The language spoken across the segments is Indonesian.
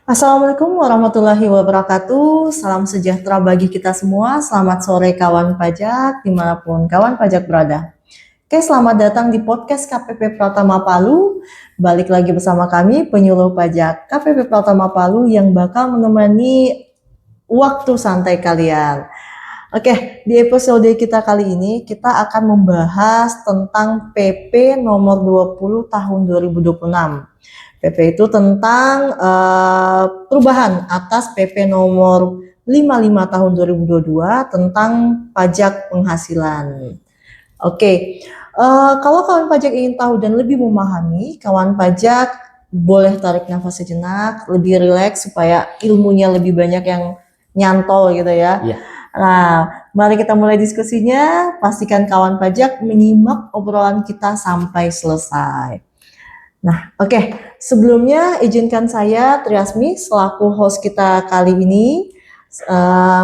Assalamualaikum warahmatullahi wabarakatuh. Salam sejahtera bagi kita semua. Selamat sore kawan pajak, dimanapun kawan pajak berada. Oke, selamat datang di podcast KPP Pratama Palu. Balik lagi bersama kami, penyuluh pajak KPP Pratama Palu yang bakal menemani waktu santai kalian. Oke, di episode kita kali ini kita akan membahas tentang PP nomor 20 tahun 2026. PP itu tentang perubahan atas PP nomor 55 tahun 2022 tentang pajak penghasilan. Oke, kalau kawan pajak ingin tahu dan lebih memahami, kawan pajak boleh tarik nafas sejenak, lebih rileks supaya ilmunya lebih banyak yang nyantol gitu ya. Iya. Nah, mari kita mulai diskusinya. Pastikan kawan pajak menyimak obrolan kita sampai selesai. Nah, oke. Sebelumnya izinkan saya Triasmi selaku host kita kali ini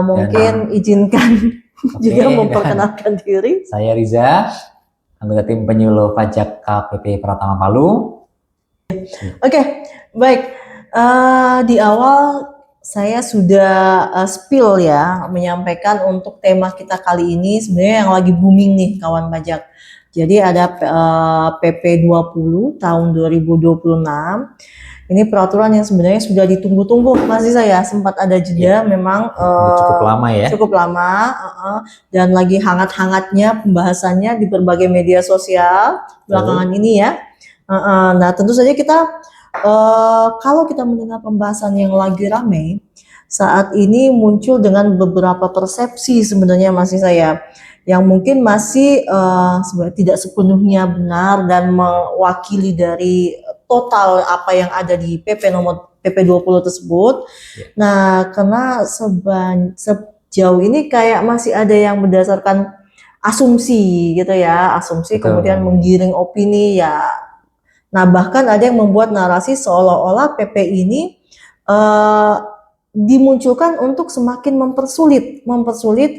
mungkin izinkan juga memperkenalkan diri. Saya Riza, anggota tim penyuluh pajak KPP Pratama Palu. Oke, baik. Di awal saya sudah spill ya, menyampaikan untuk tema kita kali ini sebenarnya yang lagi booming nih kawan pajak. Jadi ada PP 20 tahun 2026. Ini peraturan yang sebenarnya sudah ditunggu-tunggu, masih saya sempat ada jeda, memang cukup lama ya. Cukup lama, dan lagi hangat-hangatnya pembahasannya di berbagai media sosial belakangan ini ya. Nah, tentu saja kita kalau kita mendengar pembahasan yang lagi ramai saat ini muncul dengan beberapa persepsi sebenarnya masih saya yang mungkin masih tidak sepenuhnya benar dan mewakili dari total apa yang ada di PP nomor PP 20 tersebut. Nah, karena sejauh ini kayak masih ada yang berdasarkan asumsi gitu ya, asumsi kemudian menggiring opini ya. Nah, bahkan ada yang membuat narasi seolah-olah PP ini dimunculkan untuk semakin mempersulit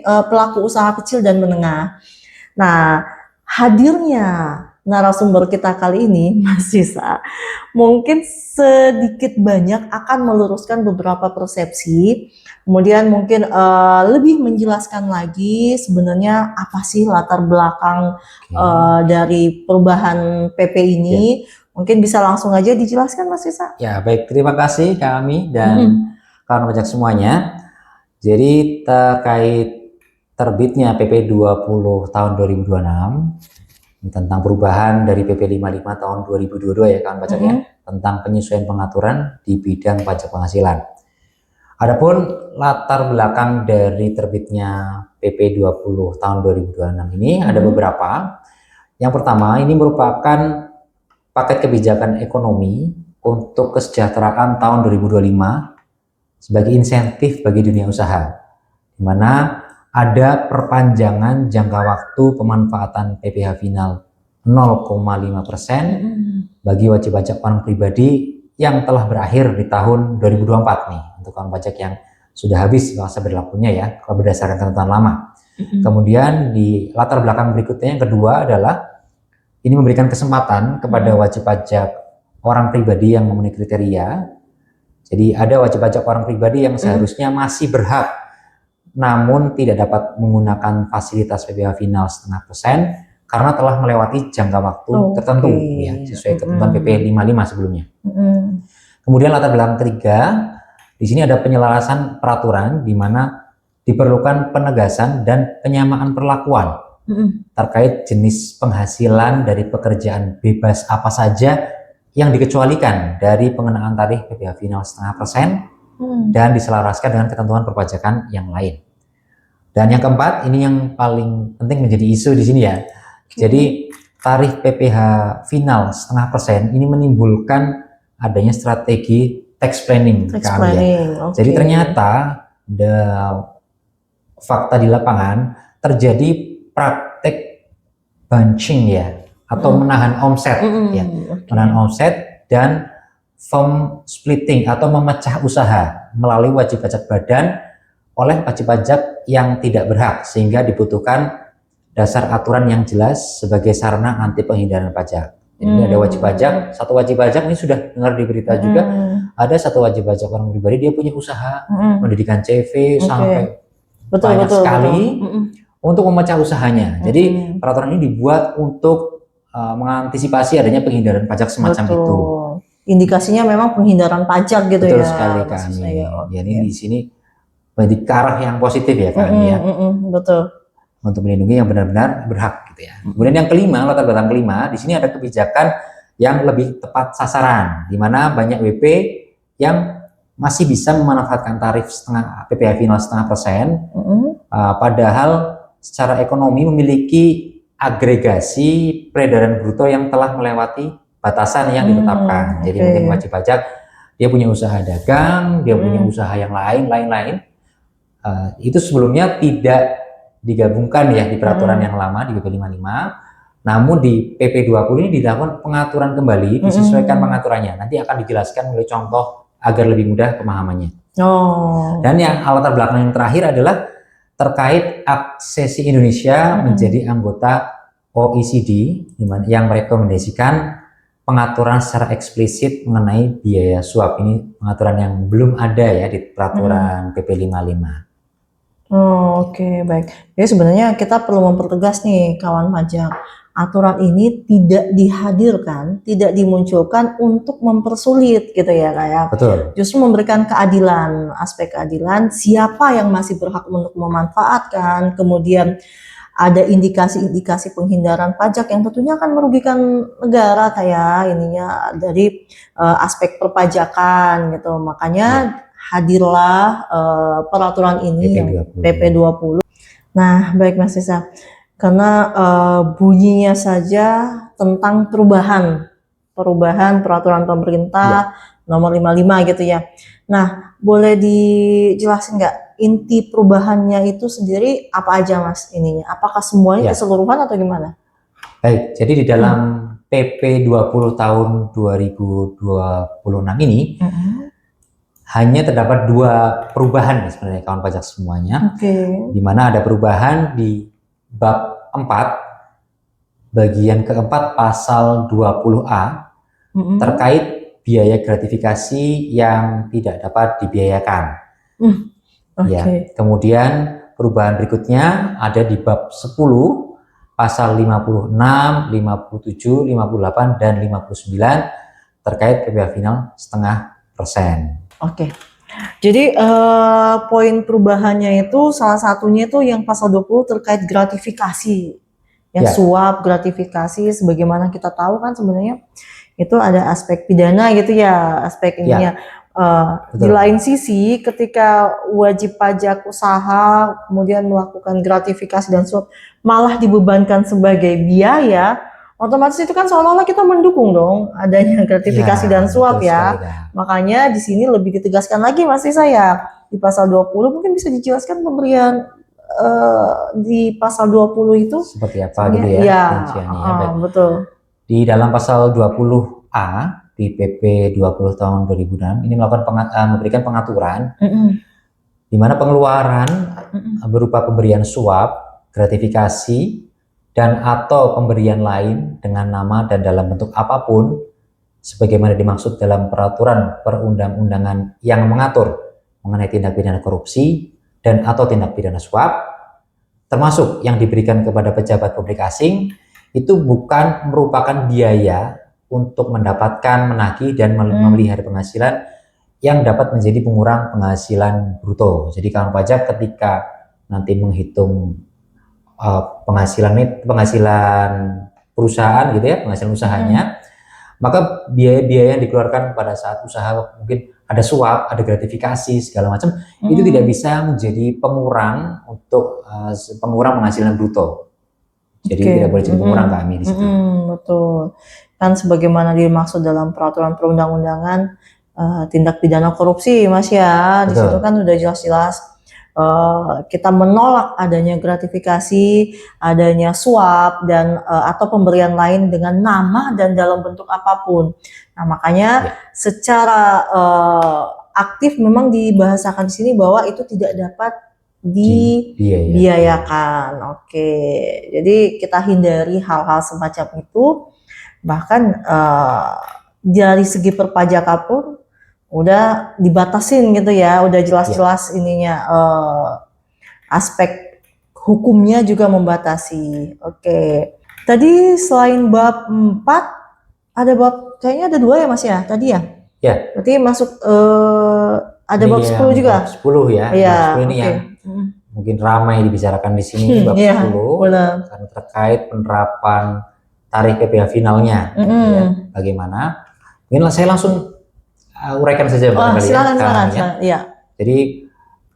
pelaku usaha kecil dan menengah. Nah, hadirnya narasumber kita kali ini, Mas Sisa, mungkin sedikit banyak akan meluruskan beberapa persepsi, kemudian mungkin lebih menjelaskan lagi sebenarnya apa sih latar belakang dari perubahan PP ini. Mungkin bisa langsung aja dijelaskan Mas Sisa. Ya, baik. Terima kasih kami dan kawan pajak semuanya. Jadi terkait terbitnya PP 20 tahun 2026 tentang perubahan dari PP 55 tahun 2022 ya kawan pajak ya, tentang penyesuaian pengaturan di bidang pajak penghasilan. Adapun latar belakang dari terbitnya PP 20 tahun 2026 ini ada beberapa. Yang pertama, ini merupakan paket kebijakan ekonomi untuk kesejahteraan tahun 2025 sebagai insentif bagi dunia usaha, di mana ada perpanjangan jangka waktu pemanfaatan PPh final 0,5% bagi wajib pajak orang pribadi yang telah berakhir di tahun 2024 nih, untuk kawan pajak yang sudah habis masa berlakunya ya, kalau berdasarkan ketentuan lama. Kemudian di latar belakang berikutnya yang kedua adalah ini memberikan kesempatan kepada wajib pajak orang pribadi yang memenuhi kriteria. Jadi ada wajib pajak orang pribadi yang seharusnya masih berhak namun tidak dapat menggunakan fasilitas PPh final 0,5% karena telah melewati jangka waktu tertentu ya, sesuai ketentuan PP 55 sebelumnya. Kemudian latar belakang ketiga, di sini ada penyelarasan peraturan di mana diperlukan penegasan dan penyamaan perlakuan terkait jenis penghasilan dari pekerjaan bebas apa saja yang dikecualikan dari pengenaan tarif PPh final 0,5% dan diselaraskan dengan ketentuan perpajakan yang lain. Dan yang keempat, ini yang paling penting menjadi isu di sini ya. Jadi tarif PPh final 0,5% ini menimbulkan adanya strategi tax planning. Jadi ternyata fakta di lapangan terjadi praktek bunching ya, atau menahan omset ya, menahan omset dan firm splitting atau memecah usaha melalui wajib pajak badan oleh wajib pajak yang tidak berhak, sehingga dibutuhkan dasar aturan yang jelas sebagai sarana anti penghindaran pajak. Jadi ada wajib pajak, satu wajib pajak ini sudah dengar di berita juga, ada satu wajib pajak orang pribadi, dia punya usaha pendidikan CV sampai banyak sekali untuk memecah usahanya. Jadi peraturan ini dibuat untuk mengantisipasi adanya penghindaran pajak semacam itu. Indikasinya memang penghindaran pajak gitu. Betul ya. Sekali kami. Jadi di sini menjadi ke arah yang positif ya kami ya. Betul. Untuk melindungi yang benar-benar berhak gitu ya. Kemudian yang kelima, latar belakang kelima, di sini ada kebijakan yang lebih tepat sasaran, di mana banyak WP yang masih bisa memanfaatkan tarif setengah PPh final 0,5%, padahal secara ekonomi memiliki agregasi peredaran bruto yang telah melewati batasan yang ditetapkan. Jadi mungkin wajib pajak dia punya usaha dagang, dia punya usaha yang lain-lain. Itu sebelumnya tidak digabungkan ya di peraturan yang lama di PP 55, namun di PP 20 ini dilakukan pengaturan kembali, disesuaikan pengaturannya. Nanti akan dijelaskan melalui contoh agar lebih mudah pemahamannya. Dan yang latar belakang yang terakhir adalah terkait aksesi Indonesia menjadi anggota OECD, yang merekomendasikan pengaturan secara eksplisit mengenai biaya suap. Ini pengaturan yang belum ada ya di peraturan PP 55. Oke, baik. Jadi sebenarnya kita perlu mempertegas nih kawan pajak, aturan ini tidak dihadirkan, tidak dimunculkan untuk mempersulit gitu ya kayak. Betul. Justru memberikan keadilan, aspek keadilan siapa yang masih berhak untuk memanfaatkan, kemudian ada indikasi-indikasi penghindaran pajak yang tentunya akan merugikan negara kayak ininya dari aspek perpajakan gitu. Makanya hadirlah peraturan ini PP 20. Nah, baik Mas Risa. Karena bunyinya saja tentang perubahan peraturan pemerintah nomor 55 gitu ya. Nah, boleh dijelasin nggak inti perubahannya itu sendiri apa aja Mas ininya? Apakah semuanya keseluruhan atau gimana? Baik, jadi di dalam PP 20 tahun 2026 ini hanya terdapat dua perubahan sebenarnya kawan pajak semuanya. Di mana ada perubahan di bab 4 bagian keempat pasal 20A terkait biaya gratifikasi yang tidak dapat dibiayakan. Ya, kemudian perubahan berikutnya ada di bab 10 pasal 56, 57, 58 dan 59 terkait PPh final 0,5%. Jadi poin perubahannya itu salah satunya itu yang pasal 20 terkait gratifikasi. Yang suap, gratifikasi sebagaimana kita tahu kan sebenarnya itu ada aspek pidana gitu ya, aspek ininya. Di lain sisi ketika wajib pajak usaha kemudian melakukan gratifikasi dan suap malah dibebankan sebagai biaya, otomatis itu kan seolah-olah kita mendukung dong adanya gratifikasi dan suap ya. Makanya di sini lebih ditegaskan lagi Mas Risa ya. Di pasal 20 mungkin bisa dijelaskan pemberian di pasal 20 itu seperti apa gitu ya rinciannya. Betul. Di dalam pasal 20A di PP 20 tahun 2006 ini memberikan pengaturan di mana pengeluaran berupa pemberian suap, gratifikasi dan atau pemberian lain dengan nama dan dalam bentuk apapun sebagaimana dimaksud dalam peraturan perundang-undangan yang mengatur mengenai tindak pidana korupsi dan atau tindak pidana suap, termasuk yang diberikan kepada pejabat publik asing, itu bukan merupakan biaya untuk mendapatkan, menagih dan memelihara penghasilan yang dapat menjadi pengurang penghasilan bruto. Jadi kawan pajak ketika nanti menghitung penghasilan perusahaan gitu ya, penghasilan usahanya, maka biaya-biaya yang dikeluarkan pada saat usaha mungkin ada suap, ada gratifikasi segala macam, itu tidak bisa menjadi pengurang untuk pengurang penghasilan bruto. Jadi tidak boleh jadi pengurang kami di situ. Betul. Kan sebagaimana dimaksud dalam peraturan perundang-undangan tindak pidana korupsi Mas ya. Di situ kan udah jelas-jelas kita menolak adanya gratifikasi, adanya suap dan atau pemberian lain dengan nama dan dalam bentuk apapun. Nah, makanya secara aktif memang dibahasakan di sini bahwa itu tidak dapat dibiayakan. Jadi kita hindari hal-hal semacam itu Bahkan dari segi perpajakan pun udah dibatasin gitu ya, udah jelas-jelas ininya aspek hukumnya juga membatasi. Oke. Tadi selain bab 4 ada bab kayaknya ada 2 ya Mas ya tadi ya? Ya. Berarti masuk ada Ini bab 10 juga. Bab 10 ya. Iya, Bab 10 ini oke. yang mungkin ramai dibicarakan di sini bab Iya, 10 benar. karena terkait penerapan tarif PPh finalnya. Ya, bagaimana? Mungkin saya langsung uraikan saja barangkali silakan, ya. silakan. Ya. Jadi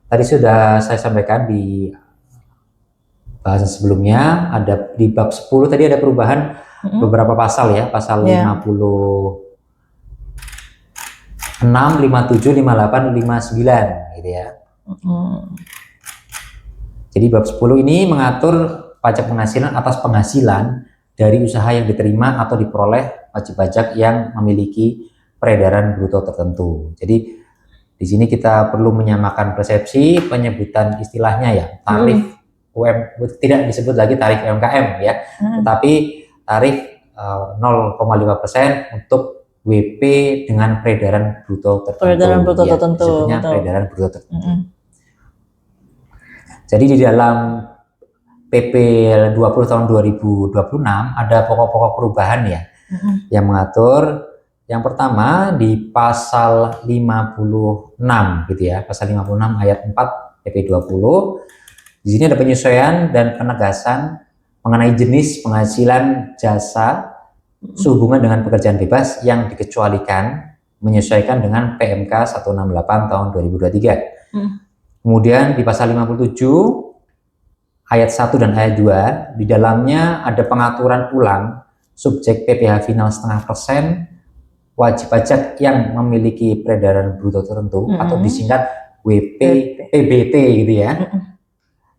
tadi sudah saya sampaikan di bahasan sebelumnya, ada di bab 10 tadi ada perubahan beberapa pasal ya, pasal 56, 57, 58, 59 gitu ya. Jadi bab 10 ini mengatur pajak penghasilan atas penghasilan dari usaha yang diterima atau diperoleh wajib pajak yang memiliki peredaran bruto tertentu. Jadi di sini kita perlu menyamakan persepsi penyebutan istilahnya ya, tarif tidak disebut lagi tarif UMKM ya, tetapi tarif 0,5% untuk WP dengan peredaran bruto tertentu. Peredaran bruto ya, tertentu. disebutnya peredaran bruto tertentu. Jadi di dalam PP 20 tahun 2026 ada pokok-pokok perubahan ya, yang mengatur. Yang pertama di pasal 56 gitu ya, pasal 56 ayat 4 PP 20. Di sini ada penyesuaian dan penegasan mengenai jenis penghasilan jasa sehubungan dengan pekerjaan bebas yang dikecualikan menyesuaikan dengan PMK 168 tahun 2023. Kemudian di pasal 57 ayat 1 dan ayat 2 di dalamnya ada pengaturan ulang subjek PPh final 0,5% wajib pajak yang memiliki peredaran bruto tertentu atau disingkat WP PBT gitu ya,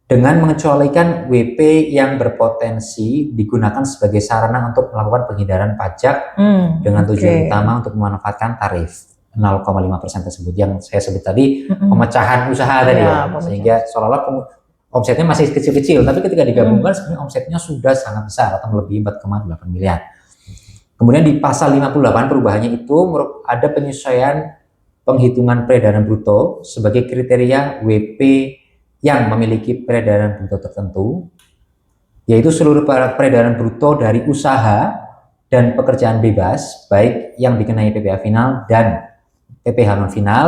dengan mengecualikan WP yang berpotensi digunakan sebagai sarana untuk melakukan penghindaran pajak dengan tujuan utama untuk memanfaatkan tarif 0,5% tersebut yang saya sebut tadi, pemecahan usaha tadi ya, sehingga seolah-olah omsetnya masih kecil-kecil, tapi ketika digabungkan sebenarnya omsetnya sudah sangat besar atau melebihi 4,8 miliar. Kemudian di pasal 58 perubahannya itu ada penyesuaian penghitungan peredaran bruto sebagai kriteria WP yang memiliki peredaran bruto tertentu, yaitu seluruh peredaran bruto dari usaha dan pekerjaan bebas, baik yang dikenai PPh final dan PPh non final,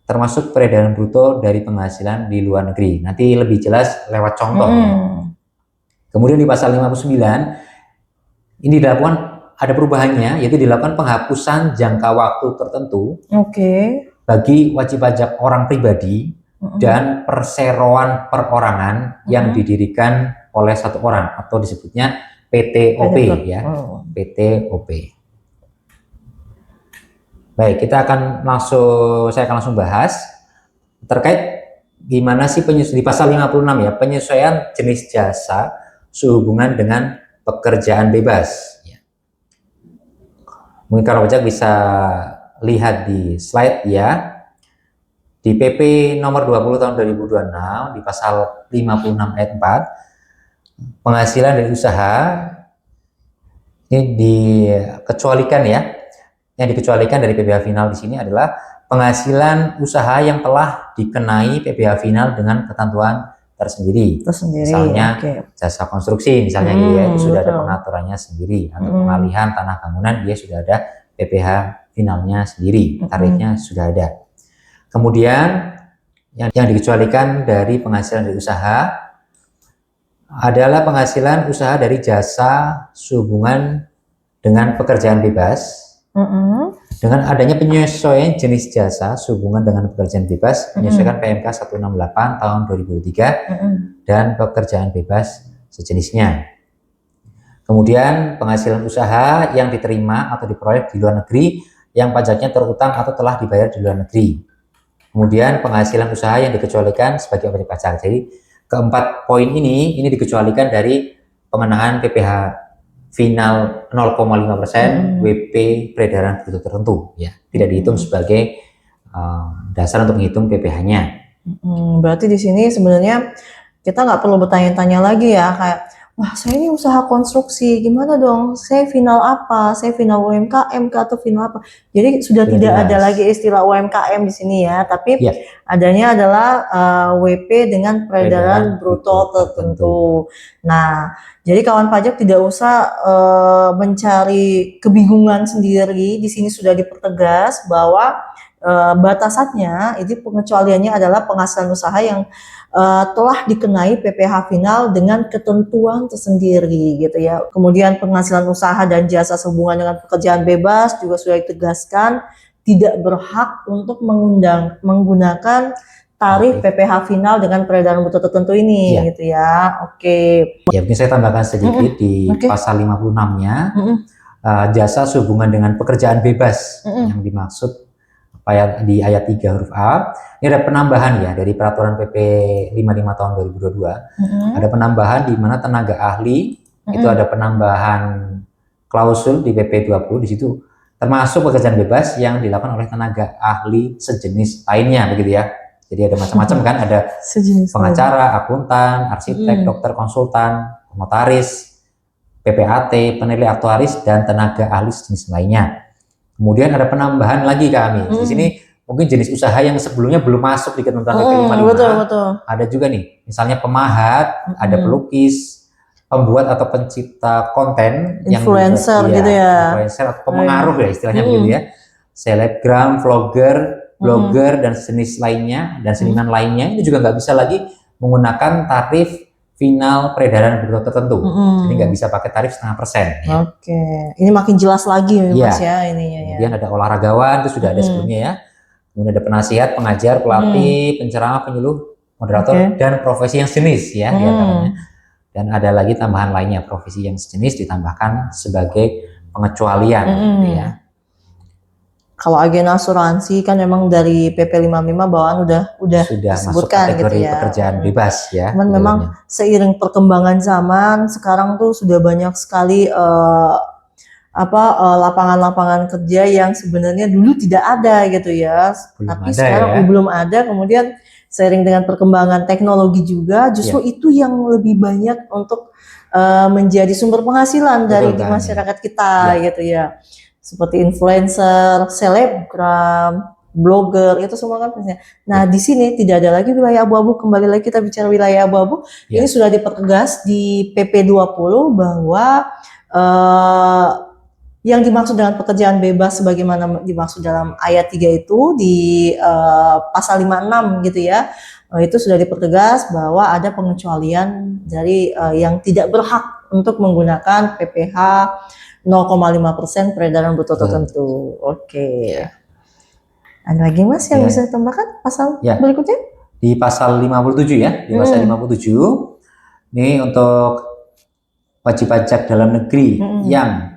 termasuk peredaran bruto dari penghasilan di luar negeri. Nanti lebih jelas lewat contoh. Kemudian di pasal 59 ini dilakukan ada perubahannya, yaitu dilakukan penghapusan jangka waktu tertentu bagi wajib pajak orang pribadi dan perseroan perorangan yang didirikan oleh satu orang atau disebutnya PTOP ya, PTOP. Baik, saya akan langsung bahas terkait gimana sih di pasal 56 ya, penyesuaian jenis jasa sehubungan dengan pekerjaan bebas. Mungkin kalau pajak bisa lihat di slide ya. Di PP nomor 20 tahun 2026 di pasal 56 ayat 4, penghasilan dari usaha ini dikecualikan ya. Yang dikecualikan dari PPh final di sini adalah penghasilan usaha yang telah dikenai PPh final dengan ketentuan tersendiri. Misalnya jasa konstruksi misalnya gitu ya, itu sudah ada pengaturannya sendiri, atau pengalihan tanah bangunan dia sudah ada PPh finalnya sendiri, tarifnya sudah ada. Kemudian yang dikecualikan dari penghasilan dari usaha adalah penghasilan usaha dari jasa sehubungan dengan pekerjaan bebas. Dengan adanya penyesuaian jenis jasa sehubungan dengan pekerjaan bebas, menyesuaikan PMK 168 tahun 2003 dan pekerjaan bebas sejenisnya. Kemudian penghasilan usaha yang diterima atau diperoleh di luar negeri yang pajaknya terutang atau telah dibayar di luar negeri. Kemudian penghasilan usaha yang dikecualikan sebagai objek pajak. Jadi keempat poin ini dikecualikan dari pengenaan PPh final 0,5% WP peredaran bruto tertentu ya, tidak dihitung sebagai dasar untuk menghitung PPh-nya. Berarti di sini sebenarnya kita nggak perlu bertanya-tanya lagi ya, kayak wah saya ini usaha konstruksi, gimana dong? Saya final apa? Saya final UMKM kah atau final apa? Jadi sudah Sudah tidak ada jelas. lagi istilah UMKM di sini ya, tapi Ya. adanya adalah WP dengan peredaran Peredaran bruto bruto tertentu. Nah, jadi kawan pajak tidak usah mencari kebingungan sendiri. Di sini sudah dipertegas bahwa batasannya, itu pengecualiannya adalah penghasilan usaha yang telah dikenai PPh final dengan ketentuan tersendiri gitu ya. Kemudian penghasilan usaha dan jasa sehubungan dengan pekerjaan bebas juga sudah ditegaskan tidak berhak untuk menggunakan tarif PPh final dengan peredaran bruto tertentu ini gitu ya. Oke. Ya, mungkin saya tambahkan sedikit di pasal 56-nya. Jasa sehubungan dengan pekerjaan bebas yang dimaksud di ayat 3 huruf A. Ini ada penambahan ya dari peraturan PP 55 tahun 2022. Ada penambahan di mana tenaga ahli itu ada penambahan klausul di PP 20 di situ termasuk pekerjaan bebas yang dilakukan oleh tenaga ahli sejenis lainnya begitu ya. Jadi ada macam-macam kan, ada pengacara, akuntan, arsitek, dokter, konsultan, notaris, PPAT, penilai aktuaris, dan tenaga ahli sejenis lainnya. Kemudian ada penambahan lagi kami. Di sini mungkin jenis usaha yang sebelumnya belum masuk di ketentuan PP 55. Betul. Ada juga nih, misalnya pemahat, ada pelukis, pembuat atau pencipta konten, influencer yang gitu ya. Influencer atau pengaruh ya istilahnya begitu ya. Selebgram, vlogger, blogger dan jenis lainnya dan seniman lainnya ini juga nggak bisa lagi menggunakan tarif final peredaran bruto tertentu. Jadi nggak bisa pakai tarif 0,5%. Ya. Oke, ini makin jelas lagi Mas ya ininya ya. Kemudian ada olahragawan, itu sudah ada sebelumnya ya. Kemudian ada penasihat, pengajar, pelatih, penceramah, penyuluh, moderator, dan profesi yang sejenis ya diantaranya. Dan ada lagi tambahan lainnya, profesi yang sejenis ditambahkan sebagai pengecualian gitu ya. Kalau agen asuransi kan memang dari PP 55 bawaan udah disebutkan masuk kategori gitu ya. Pekerjaan bebas ya. Cuman memang seiring perkembangan zaman sekarang tuh sudah banyak sekali lapangan-lapangan kerja yang sebenarnya dulu tidak ada gitu ya. Tapi sekarang belum ada. Kemudian seiring dengan perkembangan teknologi juga justru itu yang lebih banyak untuk menjadi sumber penghasilan dari masyarakat kita gitu ya. Seperti influencer, selebgram, blogger, itu semua kan pastinya. Nah, di sini tidak ada lagi wilayah abu-abu. Kembali lagi kita bicara wilayah abu-abu. Ini sudah dipertegas di PP 20 bahwa yang dimaksud dengan pekerjaan bebas sebagaimana dimaksud dalam ayat 3 itu di pasal 56 gitu ya. Itu sudah dipertegas bahwa ada pengecualian dari yang tidak berhak untuk menggunakan PPh 0,5% peredaran bruto tertentu. Oke. Ada lagi Mas yang bisa ditambahkan pasal berikutnya? Di pasal 57 ya, di pasal 57 ini untuk wajib pajak dalam negeri yang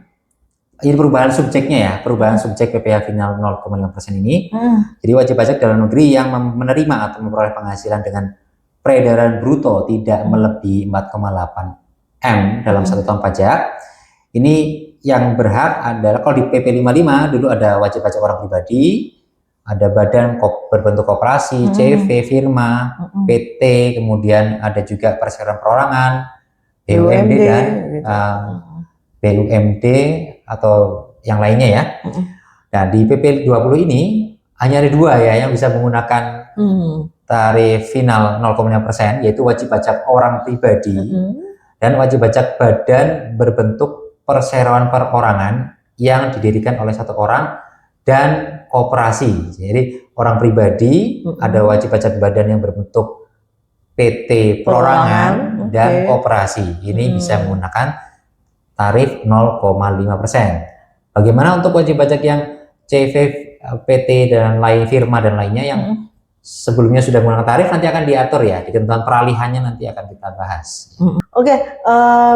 ini perubahan subjeknya ya, perubahan subjek PPh final 0,5% ini. Jadi wajib pajak dalam negeri yang menerima atau memperoleh penghasilan dengan peredaran bruto tidak melebihi 4,8 M dalam 1 tahun pajak. Ini yang berhak adalah kalau di PP 55 dulu ada wajib pajak orang pribadi, ada badan berbentuk koperasi, CV, firma, PT, kemudian ada juga perseroan perorangan, BUMD dan BUMD atau yang lainnya ya. Nah di PP 20 ini hanya ada 2 ya yang bisa menggunakan tarif final 0,5%, yaitu wajib pajak orang pribadi dan wajib pajak badan berbentuk perseroan perorangan yang didirikan oleh 1 orang dan koperasi. Jadi orang pribadi ada wajib pajak badan yang berbentuk PT perorangan dan koperasi. Ini bisa menggunakan tarif 0,5%. Bagaimana untuk wajib pajak yang CV, PT dan lain firma dan lainnya yang sebelumnya sudah menggunakan tarif, nanti akan diatur ya di ketentuan peralihannya, nanti akan kita bahas. Oke,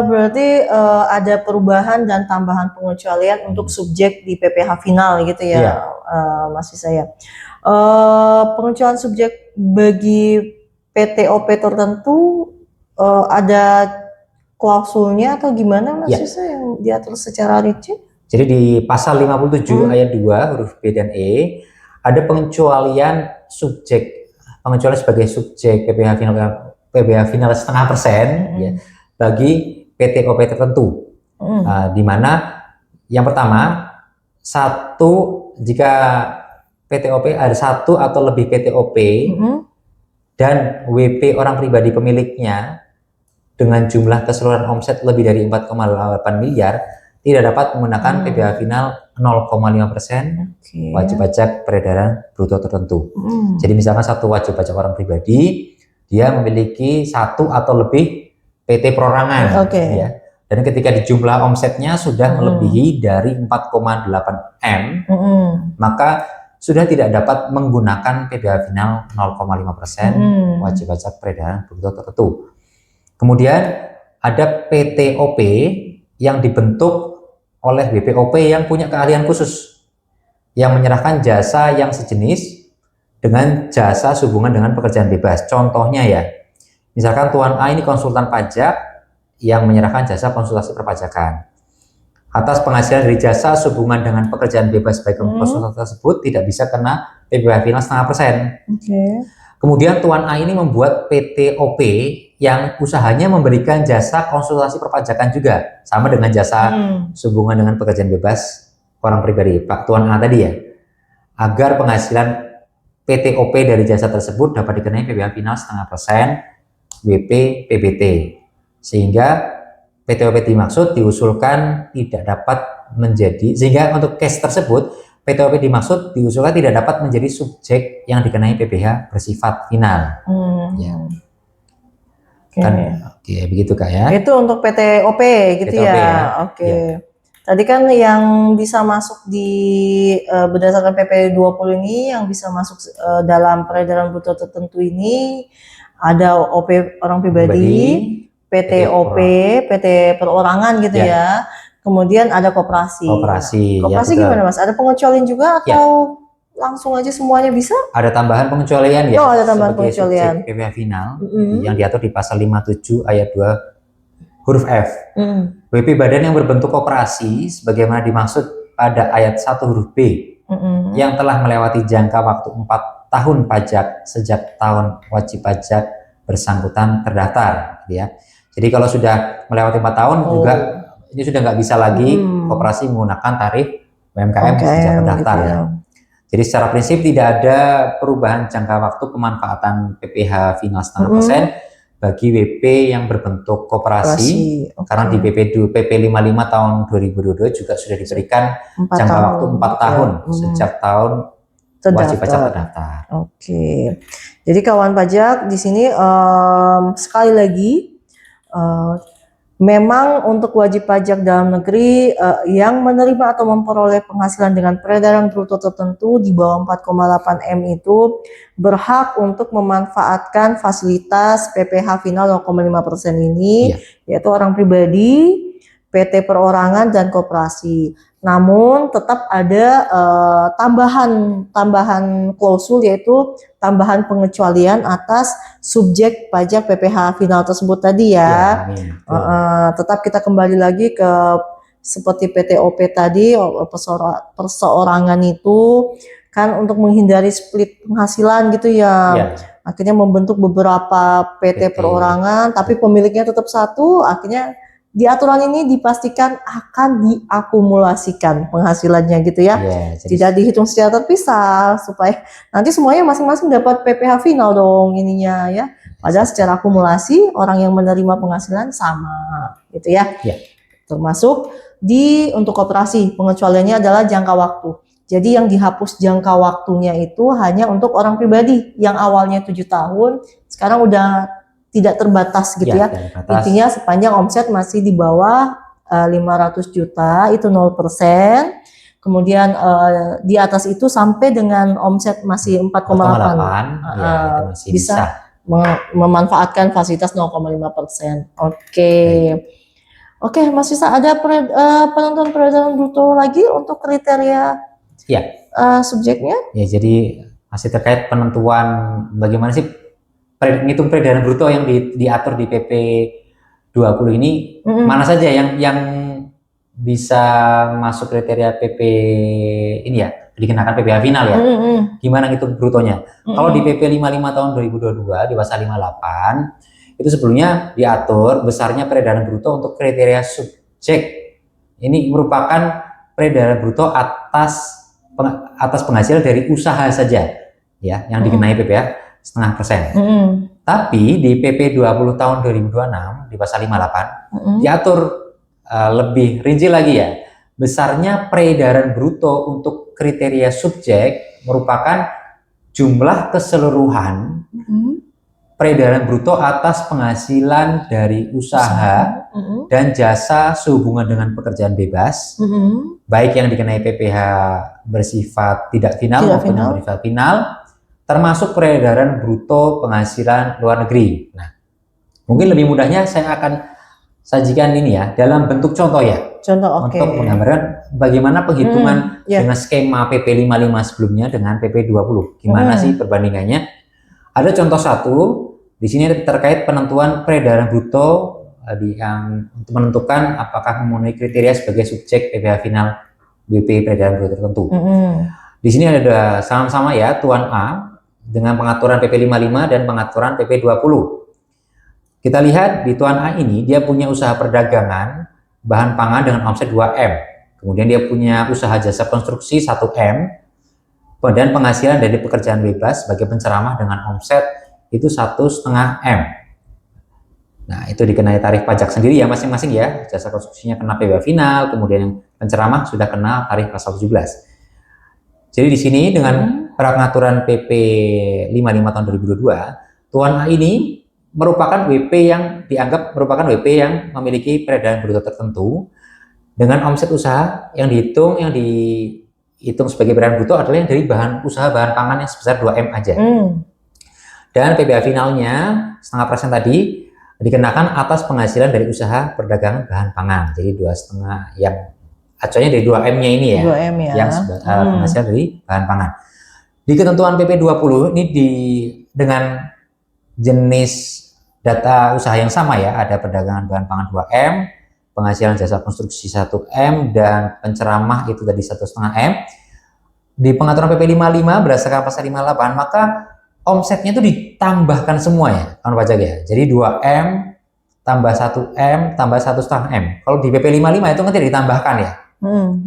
berarti ada perubahan dan tambahan pengecualian untuk subjek di PPh final gitu ya, Mas Visa ya. Pengecualian subjek bagi PTOP tertentu ada klausulnya atau gimana Mas Visa yang diatur secara rinci? Jadi di pasal 57 ayat 2 huruf B dan E ada pengecualian subjek, pengecualian sebagai subjek PPh final 0,5% ya, bagi PTOP tertentu. Di mana yang pertama, jika PTOP ada satu atau lebih PTOP dan WP orang pribadi pemiliknya dengan jumlah keseluruhan omset lebih dari 4,8 miliar, tidak dapat menggunakan PPh final 0,5% wajib pajak peredaran bruto tertentu. Jadi misalkan satu wajib pajak orang pribadi, dia memiliki satu atau lebih PT perorangan, ya. Dan ketika di jumlah omsetnya sudah melebihi dari 4,8 M, maka sudah tidak dapat menggunakan PPh final 0,5% wajib pajak peredaran bruto tertentu. Kemudian ada PTOP yang dibentuk oleh BPOP yang punya keahlian khusus, yang menyerahkan jasa yang sejenis dengan jasa sehubungan dengan pekerjaan bebas. Contohnya ya, misalkan Tuan A ini konsultan pajak yang menyerahkan jasa konsultasi perpajakan. Atas penghasilan dari jasa sehubungan dengan pekerjaan bebas baik konsultan tersebut tidak bisa kena PPh final 0,5%. Kemudian Tuan A ini membuat PTOP yang usahanya memberikan jasa konsultasi perpajakan juga, sama dengan jasa sehubungan dengan pekerjaan bebas orang pribadi, Pak Tuan A tadi ya, agar penghasilan PTOP dari jasa tersebut dapat dikenai PPh final 0,5% WP PBT, sehingga PTOP dimaksud diusulkan tidak dapat menjadi, sehingga untuk case tersebut PTOP dimaksud diusulkan tidak dapat menjadi subjek yang dikenai PPh bersifat final. Ya. Oke, begitu Kak ya. Itu untuk PTOP gitu PTOP, ya. Oke. Ya. Tadi kan yang bisa masuk di berdasarkan PP 20 ini, yang bisa masuk dalam peredaran bruto tertentu ini ada OP orang pribadi, PTOP, PT perorangan gitu ya. Kemudian ada koperasi. Koperasi ya, gimana Mas? Ada pengecualian juga atau langsung aja semuanya bisa? Ada tambahan pengecualian ya. Ada tambahan pengecualian. PPh final yang diatur di pasal 57 ayat 2 huruf F. WP badan yang berbentuk koperasi sebagaimana dimaksud pada ayat 1 huruf B yang telah melewati jangka waktu 4 tahun pajak sejak tahun wajib pajak bersangkutan terdaftar, ya. Jadi kalau sudah melewati 4 tahun juga ini sudah nggak bisa lagi koperasi menggunakan tarif UMKM sejak terdaftar, ya. Jadi secara prinsip tidak ada perubahan jangka waktu pemanfaatan PPh final 0,5% bagi WP yang berbentuk koperasi, karena di PP 55 tahun 2022 juga sudah diberikan jangka waktu 4 tahun sejak tahun wajib pajak terdaftar. Oke. Jadi kawan pajak di sini sekali lagi memang untuk wajib pajak dalam negeri yang menerima atau memperoleh penghasilan dengan peredaran bruto tertentu di bawah 4,8 M itu berhak untuk memanfaatkan fasilitas PPh final 0,5% ini, yaitu orang pribadi, PT perorangan dan koperasi. Namun tetap ada tambahan klausul, yaitu tambahan pengecualian atas subjek pajak PPh final tersebut tadi ya. Tetap kita kembali lagi ke seperti PTOP tadi, perseorangan itu kan untuk menghindari split penghasilan gitu ya. Akhirnya membentuk beberapa PT perorangan, tapi pemiliknya tetap satu. Akhirnya di aturan ini dipastikan akan diakumulasikan penghasilannya gitu ya. Tidak dihitung secara terpisah supaya nanti semuanya masing-masing dapat PPh final dong ininya ya. Padahal secara akumulasi orang yang menerima penghasilan sama gitu ya. Termasuk untuk koperasi pengecualiannya adalah jangka waktu. Jadi yang dihapus jangka waktunya itu hanya untuk orang pribadi yang awalnya 7 tahun, sekarang udah tidak terbatas gitu ya. Intinya sepanjang omset masih di bawah 500 juta itu 0%. Kemudian di atas itu sampai dengan omset masih 4,8 bisa memanfaatkan fasilitas 0,5%. Oke, Mas Fisa, ada penentuan peredaran bruto lagi untuk kriteria subjeknya? Ya, jadi masih terkait penentuan bagaimana sih ngitung peredaran bruto yang diatur di PP 20 ini, mana saja yang bisa masuk kriteria PP ini ya, dikenakan PPh final ya. Gimana ngitung brutonya? Kalau di PP 55 tahun 2022 di pasal 58 itu sebelumnya diatur besarnya peredaran bruto untuk kriteria subjek. Ini merupakan peredaran bruto atas penghasilan dari usaha saja, ya, yang dikenai PPh 0,5%. Tapi di PP 20 tahun 2026 di pasal 58 diatur lebih rinci lagi ya. Besarnya peredaran bruto untuk kriteria subjek merupakan jumlah keseluruhan peredaran bruto atas penghasilan dari usaha dan jasa sehubungan dengan pekerjaan bebas, baik yang dikenai PPh bersifat tidak final maupun yang bersifat final, termasuk peredaran bruto penghasilan luar negeri. Nah, mungkin lebih mudahnya saya akan sajikan ini ya dalam bentuk contoh ya. Contoh, oke. Untuk menggambarkan bagaimana penghitungan dengan skema PP 55 sebelumnya dengan PP 20. Gimana sih perbandingannya? Ada contoh satu, di sini terkait penentuan peredaran bruto yang untuk menentukan apakah memenuhi kriteria sebagai subjek PPh final WP peredaran bruto tertentu. Di sini ada sama-sama ya, Tuan A dengan pengaturan PP 55 dan pengaturan PP 20. Kita lihat di Tuan A ini dia punya usaha perdagangan bahan pangan dengan omset 2M. Kemudian dia punya usaha jasa konstruksi 1M. Dan penghasilan dari pekerjaan bebas sebagai penceramah dengan omset itu 1,5M. Nah, itu dikenai tarif pajak sendiri ya masing-masing ya. Jasa konstruksinya kena PPh final, kemudian yang penceramah sudah kena tarif pasal 17. Jadi di sini dengan peraturan PP 55 tahun 2022, Tuan A ini merupakan WP yang dianggap merupakan WP yang memiliki peredaran bruto tertentu dengan omset usaha yang dihitung sebagai peredaran bruto adalah yang dari bahan usaha bahan pangan yang sebesar 2M aja. Dan PPh finalnya 0,5% tadi dikenakan atas penghasilan dari usaha perdagangan bahan pangan. Jadi 2,5 yang acuannya dari 2M-nya ini ya. 2M ya. Yang penghasilan dari bahan pangan. Di ketentuan PP 20 ini dengan jenis data usaha yang sama ya, ada perdagangan bahan pangan 2M, penghasilan jasa konstruksi 1M, dan penceramah itu tadi 1,5M. Di pengaturan PP 55 berdasarkan pasal 58, maka omsetnya itu ditambahkan semua ya, kawan pajak ya. Jadi 2M tambah 1M tambah 1,5M. Kalau di PP 55 itu kan tidak ditambahkan ya.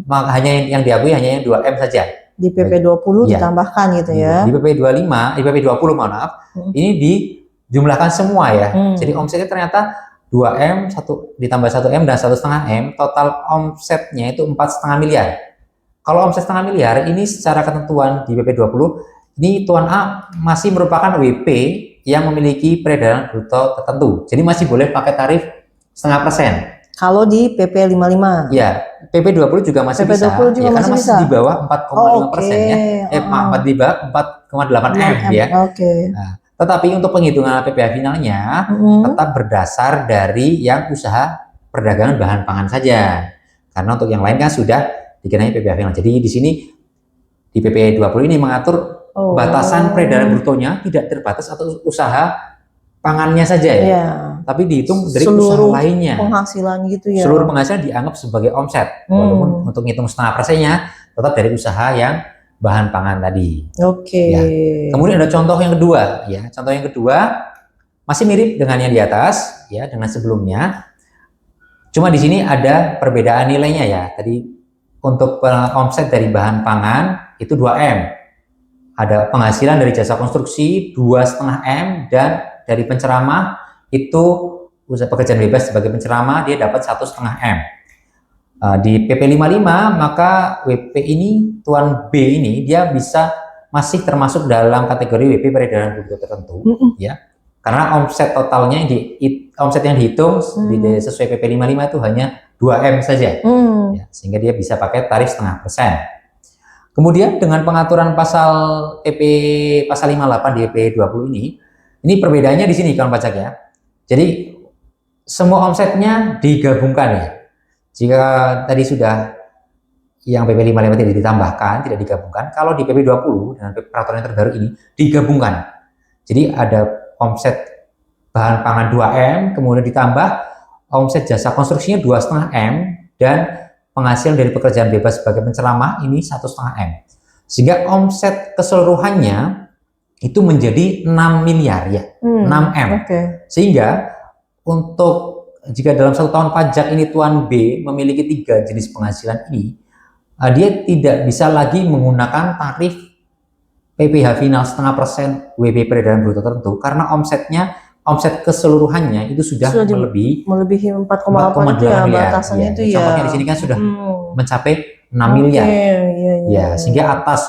Maka hanya yang diakui hanya yang 2M saja. Di PP 20 ditambahkan gitu ya. Di PP 25, di PP 20 maaf, ini dijumlahkan semua ya. Jadi omsetnya ternyata 2M ditambah 1M dan 1,5M, total omsetnya itu 4,5 miliar. Kalau omset 0,5 miliar ini secara ketentuan di PP 20, ini Tuan A masih merupakan WP yang memiliki peredaran bruto tertentu. Jadi masih boleh pakai tarif 0,5%. Kalau di PP 55. Ya, PP 20 juga masih PP bisa. 20 juga karena masih di bawah 4,5% ya. Di bawah 4,8M ya. Nah, tetapi untuk penghitungan PPh finalnya tetap berdasar dari yang usaha perdagangan bahan pangan saja. Karena untuk yang lain kan sudah dikenai PPh final. Jadi di sini di PP 20 ini mengatur batasan peredaran brutonya tidak terbatas atau usaha pangannya saja ya. Tapi dihitung dari seluruh usaha lainnya. Penghasilan gitu ya. Seluruh penghasilan dianggap sebagai omset. Walaupun untuk ngitung 0,5%-nya tetap dari usaha yang bahan pangan tadi. Ya. Kemudian ada contoh yang kedua ya. Contoh yang kedua masih mirip dengan yang di atas ya, dengan sebelumnya. Cuma di sini ada perbedaan nilainya ya. Tadi untuk omset dari bahan pangan itu 2M. Ada penghasilan dari jasa konstruksi 2,5M, dan dari penceramah itu usaha pekerjaan bebas sebagai penceramah dia dapat 1,5M. Di PP 55 maka WP ini Tuan B ini dia bisa masih termasuk dalam kategori WP peredaran bruto tertentu ya. Karena omset totalnya omset yang dihitung sesuai PP 55 itu hanya 2M saja. Ya, sehingga dia bisa pakai tarif 0,5%. Kemudian dengan pengaturan pasal PP pasal 58 di PP 20 ini perbedaannya di sini kawan pajak ya. Jadi semua omsetnya digabungkan ya. Jika tadi sudah yang PP 55 tidak ditambahkan, tidak digabungkan, kalau di PP 20 dengan peraturan yang terbaru ini digabungkan. Jadi ada omset bahan pangan 2M, kemudian ditambah omset jasa konstruksinya 2,5M, dan penghasilan dari pekerjaan bebas sebagai penceramah ini 1,5M. Sehingga omset keseluruhannya itu menjadi 6 miliar ya, 6M. Sehingga untuk jika dalam 1 tahun pajak ini Tuan B memiliki 3 jenis penghasilan ini, dia tidak bisa lagi menggunakan tarif PPh final 0,5% WP peredaran bruto tertentu karena omset keseluruhannya itu sudah melebihi 4,8 miliar. Batasannya itu ya. Contohnya di sini kan sudah mencapai 6 miliar. Sehingga atas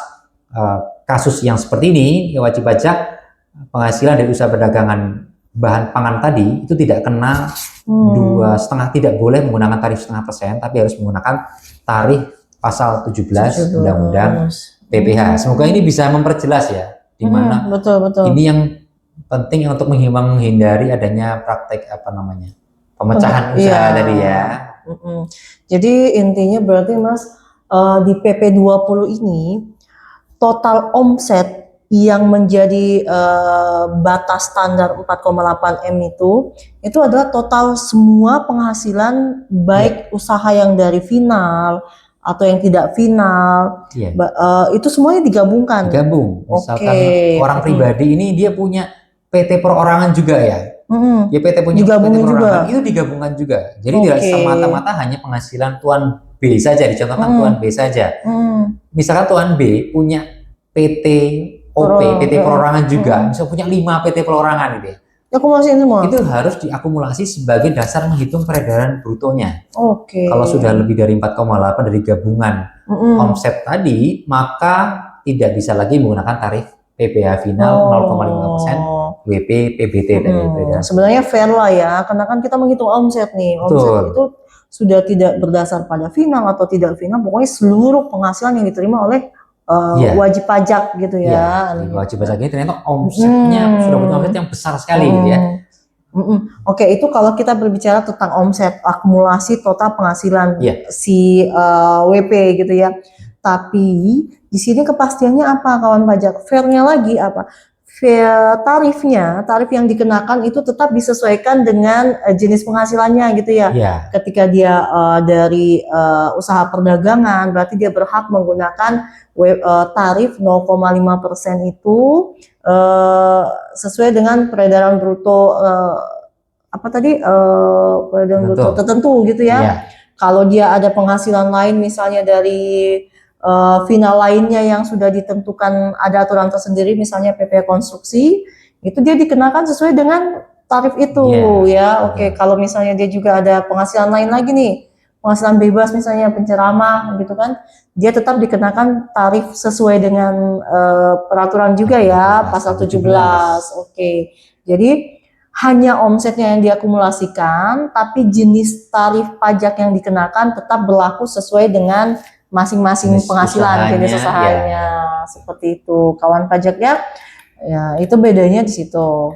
kasus yang seperti ini, wajib pajak penghasilan dari usaha perdagangan bahan pangan tadi itu tidak kena 2,5, tidak boleh menggunakan tarif 0,5%, tapi harus menggunakan tarif pasal 17 Undang-Undang PPh. Semoga ini bisa memperjelas ya, di mana ini yang penting untuk menghindari adanya praktek pemecahan usaha tadi ya. Jadi intinya berarti Mas, di PP 20 ini total omset yang menjadi batas standar 4,8 M itu adalah total semua penghasilan baik usaha yang dari final atau yang tidak final, itu semuanya digabungkan. Misalkan orang pribadi ini dia punya PT perorangan juga ya. Ya PT punya PT perorangan itu digabungkan juga. Jadi tidak semata-mata hanya penghasilan Tuan B saja, dicontohkan Tuan B saja. Misalkan Tuan B punya PT OP, PT perorangan juga, misalnya punya 5 PT perorangan gitu ya. Akumulasi semua. Itu harus diakumulasi sebagai dasar menghitung peredaran brutonya. Kalau sudah lebih dari 4,8 dari gabungan omset tadi, maka tidak bisa lagi menggunakan tarif PPh final 0,5% WP PBT dari peredaran. Sebenarnya fair lah ya, karena kan kita menghitung omset nih. Omset itu sudah tidak berdasar pada final atau tidak final, pokoknya seluruh penghasilan yang diterima oleh wajib pajak gitu ya. Wajib pajak ini ternyata omsetnya sudah punya omset yang besar sekali gitu ya. Itu kalau kita berbicara tentang omset, akumulasi total penghasilan si WP gitu ya. Tapi di sini kepastiannya apa kawan pajak? Fairnya lagi apa? Tarif yang dikenakan itu tetap disesuaikan dengan jenis penghasilannya gitu ya. Ketika dia dari usaha perdagangan, berarti dia berhak menggunakan tarif 0,5% itu sesuai dengan peredaran bruto peredaran bruto tertentu gitu ya. Kalau dia ada penghasilan lain misalnya dari final lainnya yang sudah ditentukan ada aturan tersendiri, misalnya PP konstruksi, itu dia dikenakan sesuai dengan tarif itu kalau misalnya dia juga ada penghasilan lain lagi nih, penghasilan bebas misalnya penceramah gitu kan, dia tetap dikenakan tarif sesuai dengan peraturan juga ya, pasal 17. Jadi hanya omsetnya yang diakumulasikan, tapi jenis tarif pajak yang dikenakan tetap berlaku sesuai dengan masing-masing penghasilan jenis usahanya. Seperti itu kawan pajaknya ya, itu bedanya di situ.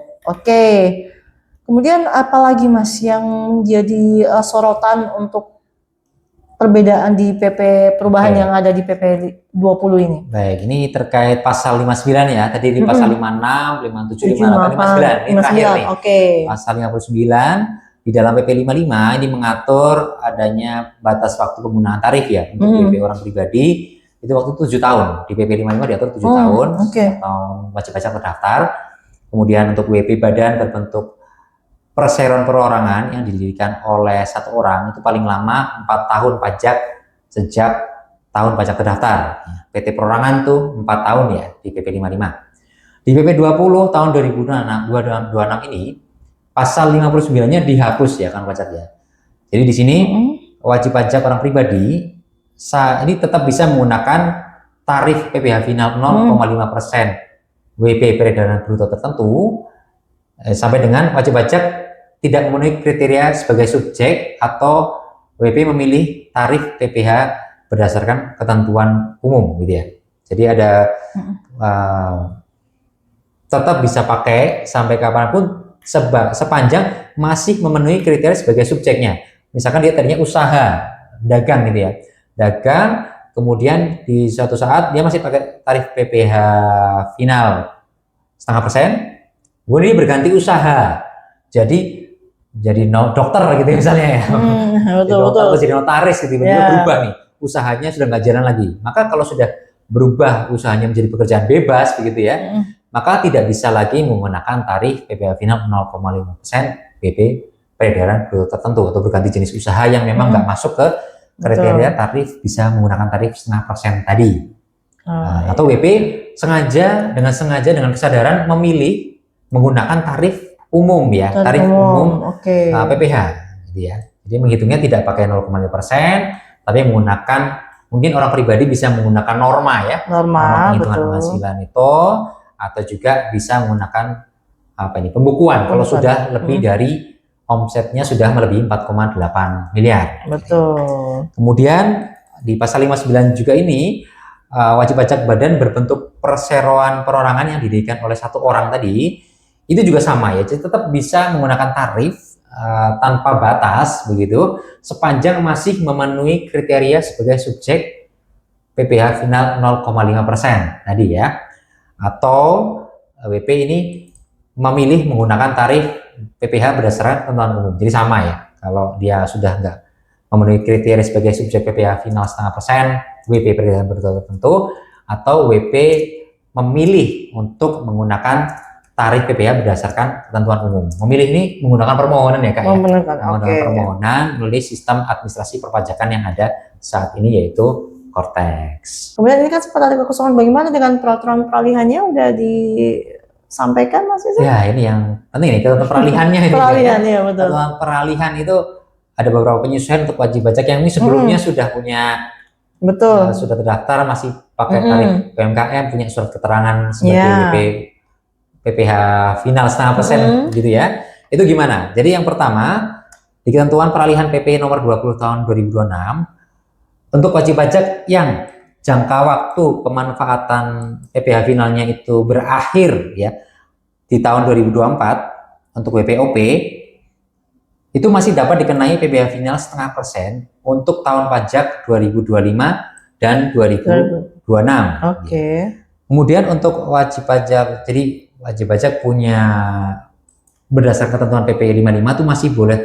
Kemudian apalagi Mas yang jadi sorotan untuk perbedaan di PP perubahan yang ada di PP 20 ini? Baik, ini terkait pasal 59 ya, tadi di pasal 56, 57, 58, 59 ini terakhir nih. Pasal 59 di dalam PP 55 ini mengatur adanya batas waktu penggunaan tarif ya untuk WP orang pribadi itu waktu 7 tahun. Di PP 55 diatur 7 tahun atau wajib pajak terdaftar. Kemudian untuk WP badan berbentuk perseroan perorangan yang didirikan oleh 1 orang itu paling lama 4 tahun pajak sejak tahun pajak terdaftar. PT perorangan tuh 4 tahun ya di PP 55. Di PP 20 tahun 2026 ini pasal 59-nya dihapus ya kan pajak ya. Jadi di sini wajib pajak orang pribadi ini tetap bisa menggunakan tarif PPh final 0,5% WP peredaran bruto tertentu sampai dengan wajib pajak tidak memenuhi kriteria sebagai subjek atau WP memilih tarif PPh berdasarkan ketentuan umum gitu ya. Jadi ada tetap bisa pakai sampai kapanpun sepanjang masih memenuhi kriteria sebagai subjeknya. Misalkan dia tadinya usaha dagang gitu ya, dagang, kemudian di suatu saat dia masih pakai tarif PPh final 0,5%, kemudian dia berganti usaha, jadi dokter gitu misalnya ya, jadi notaris gitu, dia berubah nih, usahanya sudah nggak jalan lagi. Maka kalau sudah berubah usahanya menjadi pekerjaan bebas begitu ya, maka tidak bisa lagi menggunakan tarif PPh final 0,5% BP peredaran bruto tertentu atau berganti jenis usaha yang memang nggak masuk ke kriteria tarif, bisa menggunakan tarif 0,5% tadi. Atau WP dengan sengaja dengan kesadaran memilih menggunakan tarif umum ya, tarif umum PPh gitu ya. Jadi menghitungnya tidak pakai 0,5%, tapi menggunakan, mungkin orang pribadi bisa menggunakan norma ya, norma penghitungan penghasilan itu, atau juga bisa menggunakan pembukuan kalau sudah lebih dari omsetnya sudah melebihi 4,8 miliar. Betul. Kemudian di pasal 59 juga ini wajib pajak badan berbentuk perseroan perorangan yang didirikan oleh satu orang tadi itu juga sama ya, jadi tetap bisa menggunakan tarif tanpa batas begitu sepanjang masih memenuhi kriteria sebagai subjek PPh final 0,5% tadi ya, atau WP ini memilih menggunakan tarif PPh berdasarkan ketentuan umum. Jadi sama ya, kalau dia sudah nggak memenuhi kriteria sebagai subjek PPh final 0,5%, WP berdasarkan ketentuan tertentu, atau WP memilih untuk menggunakan tarif PPh berdasarkan ketentuan umum. Memilih ini menggunakan permohonan ya Kak ya? Menggunakan permohonan melalui sistem administrasi perpajakan yang ada saat ini yaitu Cortex. Kemudian ini kan sempat ada kekosongan, bagaimana dengan peraturan peralihannya udah disampaikan Mas Yusuf? Ya ini yang penting nih, ketentuan peralihannya ini. Peralihan ya betul. Ketentuan peralihan itu ada beberapa penyesuaian untuk wajib pajak yang ini sebelumnya sudah punya, sudah terdaftar masih pakai tarif UMKM, punya surat keterangan sebagai PPh final 0,5% gitu ya. Itu gimana? Jadi yang pertama, di ketentuan peralihan PP nomor 20 tahun 2026 untuk wajib pajak yang jangka waktu pemanfaatan PPh finalnya itu berakhir ya di tahun 2024 untuk WPOP itu masih dapat dikenai PPh final 0,5% untuk tahun pajak 2025 dan 2026. Kemudian untuk wajib pajak, jadi wajib pajak punya berdasarkan ketentuan PP 55 itu masih boleh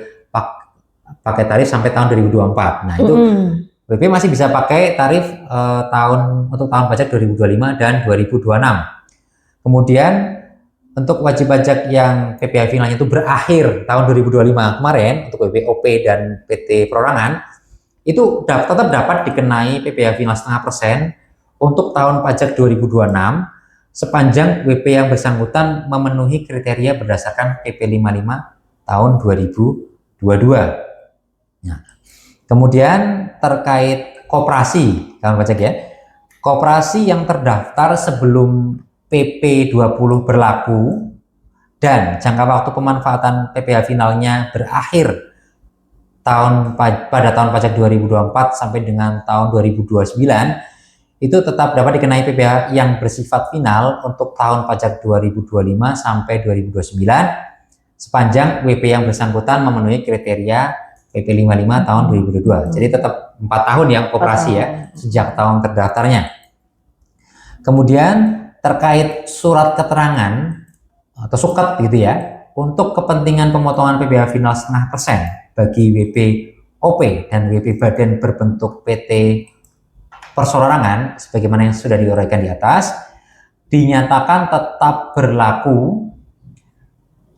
pakai tarif sampai tahun 2024. Nah itu WP masih bisa pakai tarif untuk tahun pajak 2025 dan 2026. Kemudian untuk wajib pajak yang PPh finalnya itu berakhir tahun 2025 kemarin untuk WPOP dan PT Perorangan itu tetap dapat dikenai PPh final 0,5% untuk tahun pajak 2026 sepanjang WP yang bersangkutan memenuhi kriteria berdasarkan PP 55 tahun 2022. Nah, kemudian terkait koperasi, kawan pajak ya, koperasi yang terdaftar sebelum PP 20 berlaku dan jangka waktu pemanfaatan PPh finalnya berakhir pada tahun pajak 2024 sampai dengan tahun 2029 itu tetap dapat dikenai PPh yang bersifat final untuk tahun pajak 2025 sampai 2029 sepanjang WP yang bersangkutan memenuhi kriteria PP 55 tahun 2022. Jadi tetap 4 tahun ya koperasi ya sejak tahun terdaftarnya. Kemudian terkait surat keterangan atau suket gitu ya untuk kepentingan pemotongan PPh final 0,5% bagi WPOP dan WP badan berbentuk PT perseorangan sebagaimana yang sudah diuraikan di atas dinyatakan tetap berlaku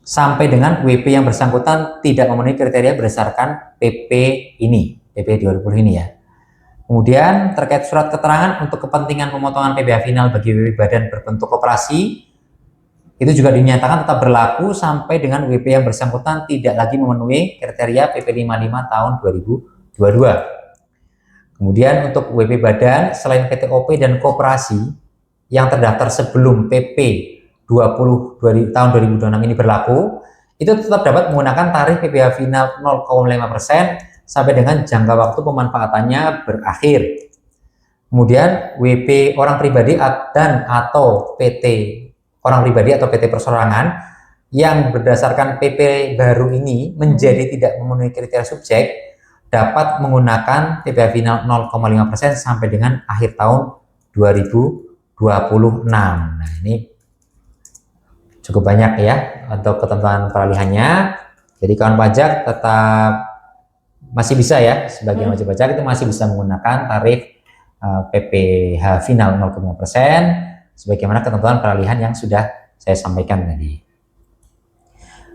sampai dengan WP yang bersangkutan tidak memenuhi kriteria berdasarkan PP ini, PP 20 ini ya. Kemudian terkait surat keterangan untuk kepentingan pemotongan PPh final bagi WP badan berbentuk koperasi itu juga dinyatakan tetap berlaku sampai dengan WP yang bersangkutan tidak lagi memenuhi kriteria PP 55 tahun 2022. Kemudian untuk WP badan selain PTOP dan koperasi yang terdaftar sebelum PP 20 tahun 2026 ini berlaku, itu tetap dapat menggunakan tarif PPh final 0,5% sampai dengan jangka waktu pemanfaatannya berakhir. Kemudian WP orang pribadi dan atau PT orang pribadi atau PT perseorangan yang berdasarkan PP baru ini menjadi tidak memenuhi kriteria subjek dapat menggunakan PPh final 0,5% sampai dengan akhir tahun 2026. Nah ini cukup banyak ya untuk ketentuan peralihannya. Jadi kawan pajak tetap masih bisa ya sebagai wajib pajak itu masih bisa menggunakan tarif PPh final 0,5% sebagaimana ketentuan peralihan yang sudah saya sampaikan tadi.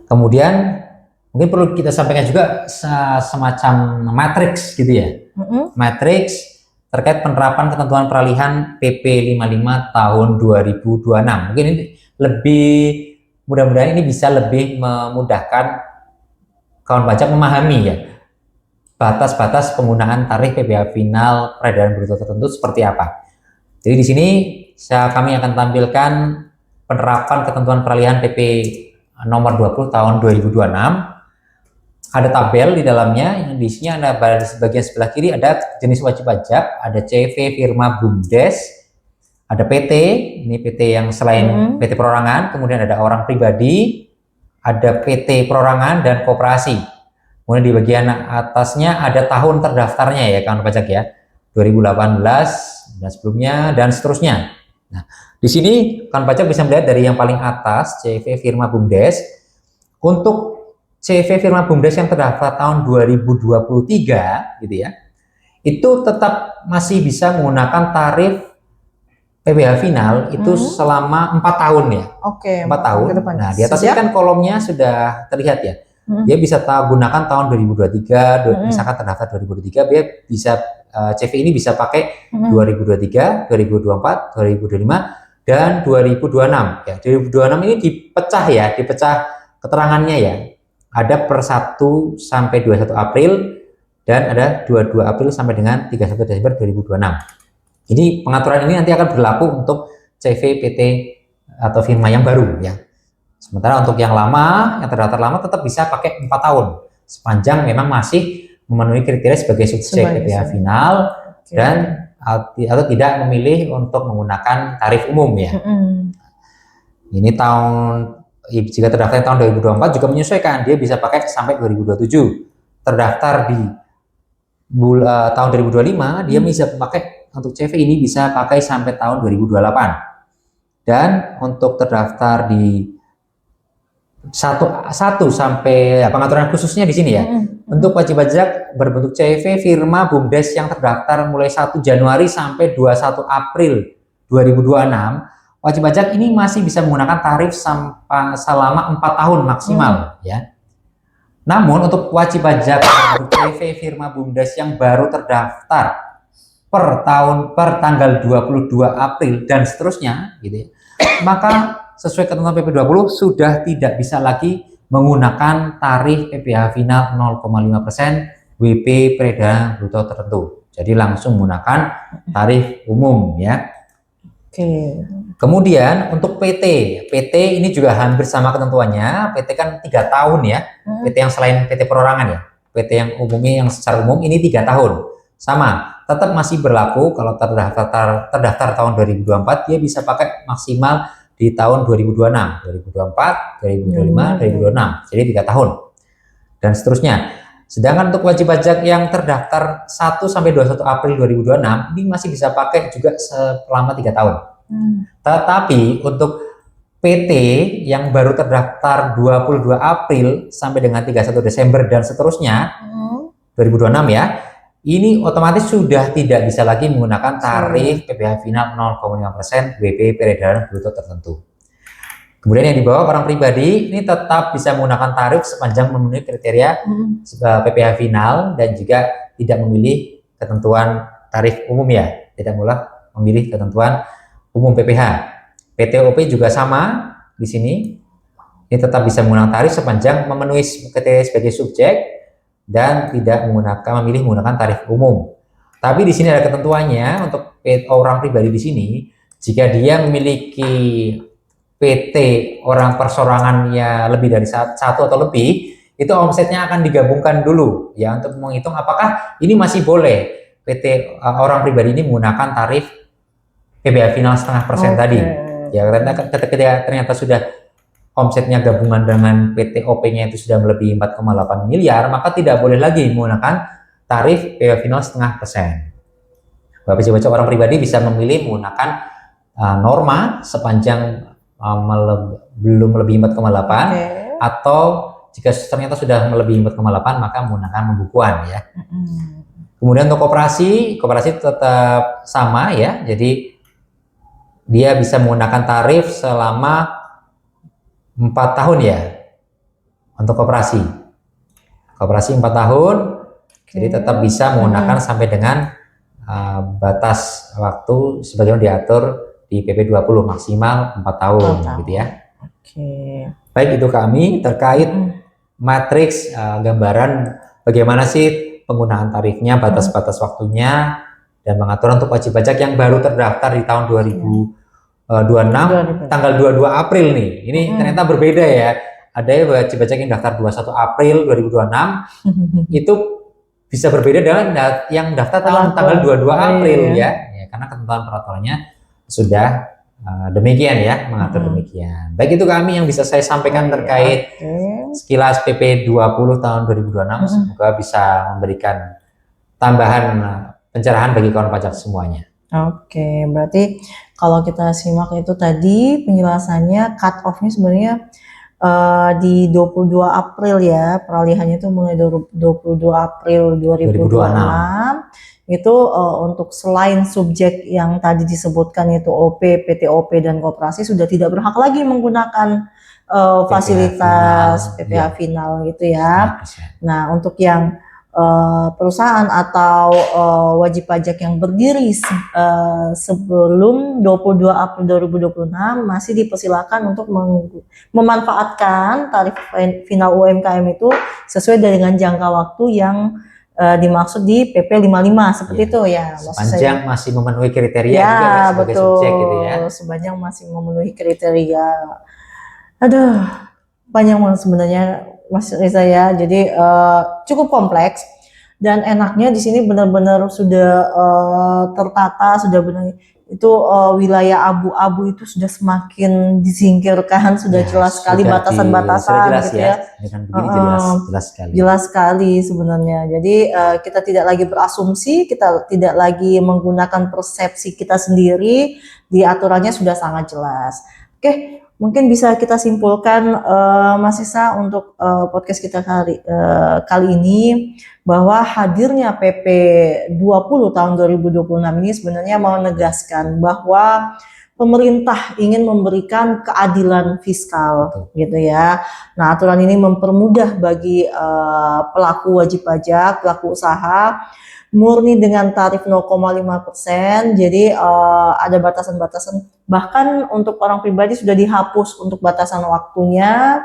Kemudian mungkin perlu kita sampaikan juga semacam matriks gitu ya. Matriks terkait penerapan ketentuan peralihan PP 55 tahun 2026. Mungkin ini mudah-mudahan ini bisa lebih memudahkan kawan pajak memahami ya batas-batas penggunaan tarif PPh final peredaran bruto tertentu seperti apa. Jadi di sini kami akan tampilkan penerapan ketentuan peralihan PP nomor 20 tahun 2026. Ada tabel di dalamnya, yang di sini ada di bagian sebelah kiri ada jenis wajib pajak, ada CV firma BUMDes, ada PT, ini PT yang selain PT perorangan, kemudian ada orang pribadi, ada PT perorangan dan koperasi. Kemudian di bagian atasnya ada tahun terdaftarnya ya kawan pajak ya, 2018 dan sebelumnya dan seterusnya. Nah, di sini kawan pajak bisa melihat dari yang paling atas CV firma BUMDes. Untuk CV firma BUMDes yang terdaftar tahun 2023 gitu ya, itu tetap masih bisa menggunakan tarif PPh final itu selama 4 tahun ya. Oke, 4 tahun. Nah, di atas ini kan kolomnya sudah terlihat ya. Dia bisa gunakan tahun 2023, misalkan terdaftar 2023, dia bisa CV ini bisa pakai 2023, 2024, 2025 dan 2026 ya. 2026 ini dipecah keterangannya ya. Ada per 1 sampai 21 April dan ada 22 April sampai dengan 31 Desember 2026. Ini pengaturan ini nanti akan berlaku untuk CV, PT atau firma yang baru ya. Sementara untuk yang lama, yang terdaftar lama tetap bisa pakai 4 tahun sepanjang memang masih memenuhi kriteria sebagai subjek PPh final dan atau tidak memilih untuk menggunakan tarif umum ya. Ini jika terdaftar tahun 2024 juga menyesuaikan, dia bisa pakai sampai 2027. Terdaftar di tahun 2025, dia bisa pakai untuk CV ini bisa pakai sampai tahun 2028. Dan untuk terdaftar di satu sampai pengaturan khususnya di sini ya. Untuk wajib pajak berbentuk CV firma BUMDes yang terdaftar mulai 1 Januari sampai 21 April 2026. Wajib pajak ini masih bisa menggunakan tarif selama 4 tahun maksimal ya. Namun untuk wajib pajak CV firma BUMDes yang baru terdaftar per tanggal 22 April dan seterusnya gitu ya, maka sesuai ketentuan PP 20 sudah tidak bisa lagi menggunakan tarif PPh final 0,5% WP peredaran bruto tertentu. Jadi langsung menggunakan tarif umum ya. Kemudian untuk PT ini juga hampir sama ketentuannya. PT kan 3 tahun ya. PT yang selain PT perorangan ya. PT yang umumnya yang secara umum ini 3 tahun. Sama, tetap masih berlaku kalau terdaftar tahun 2024 dia bisa pakai maksimal di tahun 2026, 2024, 2025, 2026. Jadi 3 tahun. Dan seterusnya. Sedangkan untuk wajib pajak yang terdaftar 1 sampai 21 April 2026 ini masih bisa pakai juga selama 3 tahun. Tetapi untuk PT yang baru terdaftar 22 April sampai dengan 31 Desember dan seterusnya 2026 ya, ini otomatis sudah tidak bisa lagi menggunakan tarif PPh final 0,5% WP peredaran bruto tertentu. Kemudian yang di bawah orang pribadi ini tetap bisa menggunakan tarif sepanjang memenuhi kriteria PPh final dan juga tidak memilih ketentuan tarif umum ya, tidak memilih ketentuan umum PPh. PTOP juga sama di sini. Ini tetap bisa menggunakan tarif sepanjang memenuhi kriteria sebagai subjek dan tidak memilih menggunakan tarif umum. Tapi di sini ada ketentuannya untuk orang pribadi di sini, jika dia memiliki PT orang persorangannya lebih dari 1 atau lebih, itu omsetnya akan digabungkan dulu ya untuk menghitung apakah ini masih boleh PT orang pribadi ini menggunakan tarif PPh final 0,5% tadi. Ya ketika ternyata sudah omsetnya gabungan dengan PTOP-nya itu sudah melebihi 4,8 miliar, maka tidak boleh lagi menggunakan tarif PPh final 0,5%. Bapak Ibu orang pribadi bisa memilih menggunakan norma sepanjang belum melebihi 4,8 atau jika ternyata sudah melebihi 4,8 maka menggunakan pembukuan ya. Kemudian untuk koperasi tetap sama ya. Jadi dia bisa menggunakan tarif selama 4 tahun ya untuk koperasi 4 tahun. Jadi tetap bisa menggunakan sampai dengan batas waktu sebagaimana diatur di PP 20 maksimal 4 tahun gitu ya. Baik, itu kami terkait matriks gambaran bagaimana sih penggunaan tarifnya, batas-batas waktunya, dan mengatur untuk wajib pajak yang baru terdaftar di tahun 2026 tanggal 22 April nih. Ini ternyata berbeda ya. Ada wajib pajak yang daftar 21 April 2026 itu bisa berbeda dengan yang daftar tanggal 22 April ya, karena ketentuan peraturannya sudah demikian ya, mengatur demikian. Baik, itu kami yang bisa saya sampaikan terkait sekilas PP 20 tahun 2026. Semoga bisa memberikan tambahan pencerahan bagi kawan pajak semuanya. Oke, berarti kalau kita simak itu tadi penjelasannya cut off-nya sebenarnya di 22 April ya, peralihannya itu mulai 22 April 2026. Itu untuk selain subjek yang tadi disebutkan itu OP, PTOP dan koperasi sudah tidak berhak lagi menggunakan fasilitas PPh final gitu ya. Nah, untuk yang perusahaan atau wajib pajak yang berdiri sebelum 22 April 2026 masih dipersilakan untuk memanfaatkan tarif final UMKM itu sesuai dengan jangka waktu yang dimaksud di PP 55 seperti itu ya. Sepanjang masih memenuhi kriteria ya, juga ya, sebagai subjek gitu ya. Sepanjang masih memenuhi kriteria. Aduh, panjang banget sebenarnya Mas Riza ya. Jadi cukup kompleks dan enaknya di sini benar-benar sudah tertata, sudah benar itu wilayah abu-abu itu sudah semakin disingkirkan, sudah jelas sekali batasan-batasan gitu ya. Dengan begini jelas sekali. Jelas sekali sebenarnya. Jadi kita tidak lagi berasumsi, kita tidak lagi menggunakan persepsi kita sendiri, di aturannya sudah sangat jelas. Oke. Mungkin bisa kita simpulkan Mas Isa untuk podcast kita kali ini bahwa hadirnya PP 20 tahun 2026 ini sebenarnya mau menegaskan bahwa pemerintah ingin memberikan keadilan fiskal gitu ya. Nah, aturan ini mempermudah bagi pelaku wajib pajak, pelaku usaha murni dengan tarif 0,5%. Jadi ada batasan-batasan, bahkan untuk orang pribadi sudah dihapus untuk batasan waktunya.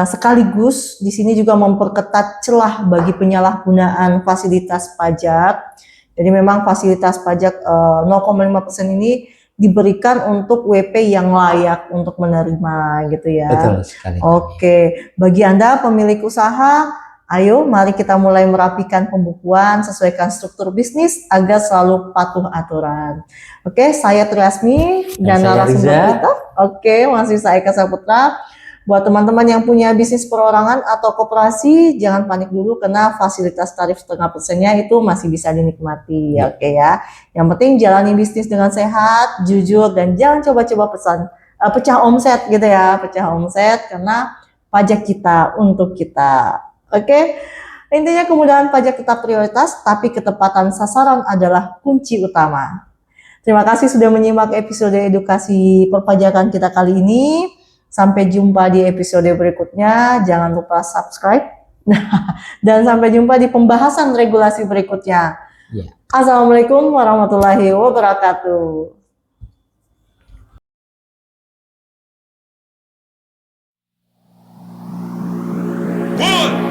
Sekaligus di sini juga memperketat celah bagi penyalahgunaan fasilitas pajak. Jadi memang fasilitas pajak 0,5% ini diberikan untuk WP yang layak untuk menerima gitu ya. Betul sekali. Oke, bagi Anda pemilik usaha, ayo mari kita mulai merapikan pembukuan, sesuaikan struktur bisnis agar selalu patuh aturan. Oke, saya Triasmi dan narasumber kita. Oke, masih saya Eka Saputra. Buat teman-teman yang punya bisnis perorangan atau koperasi, jangan panik dulu karena fasilitas tarif 0,5%-nya itu masih bisa dinikmati. Oke ya. Yang penting jalani bisnis dengan sehat, jujur, dan jangan coba-coba pecah omset gitu ya, pecah omset karena pajak kita untuk kita. Oke, intinya kemudahan pajak tetap prioritas, tapi ketepatan sasaran adalah kunci utama. Terima kasih sudah menyimak episode edukasi perpajakan kita kali ini. Sampai jumpa di episode berikutnya. Jangan lupa subscribe. Dan sampai jumpa di pembahasan regulasi berikutnya. Assalamualaikum warahmatullahi wabarakatuh. One.